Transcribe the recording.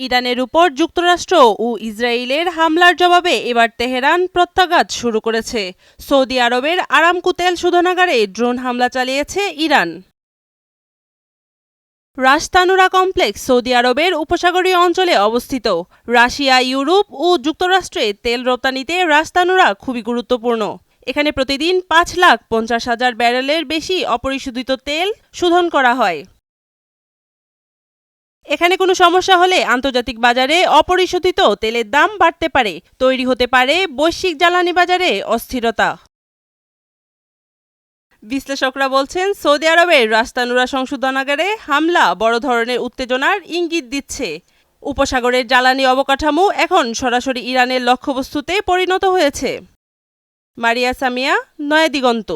ইরানের উপর যুক্তরাষ্ট্র ও ইসরায়েলের হামলার জবাবে এবার তেহরান প্রত্যাঘাত শুরু করেছে। সৌদি আরবের আরামকো তেল শোধনাগারে ড্রোন হামলা চালিয়েছে ইরান। রাস তানুরা কমপ্লেক্স সৌদি আরবের উপসাগরীয় অঞ্চলে অবস্থিত। রাশিয়া, ইউরোপ ও যুক্তরাষ্ট্রে তেল রপ্তানিতে রাস তানুরা খুবই গুরুত্বপূর্ণ। এখানে প্রতিদিন 5,50,000 ব্যারেলের বেশি অপরিশোধিত তেল শোধন করা হয়। এখানে কোনো সমস্যা হলে আন্তর্জাতিক বাজারে অপরিশোধিত তেলের দাম বাড়তে পারে, তৈরি হতে পারে বৈশ্বিক জ্বালানি বাজারে অস্থিরতা। বিশ্লেষকরা বলছেন, সৌদি আরবের রাস তানুরা সংশোধনাগারে হামলা বড় ধরনের উত্তেজনার ইঙ্গিত দিচ্ছে। উপসাগরের জ্বালানি অবকাঠামো এখন সরাসরি ইরানের লক্ষ্যবস্তুতে পরিণত হয়েছে। মারিয়া সামিয়া, নয়া দিগন্ত।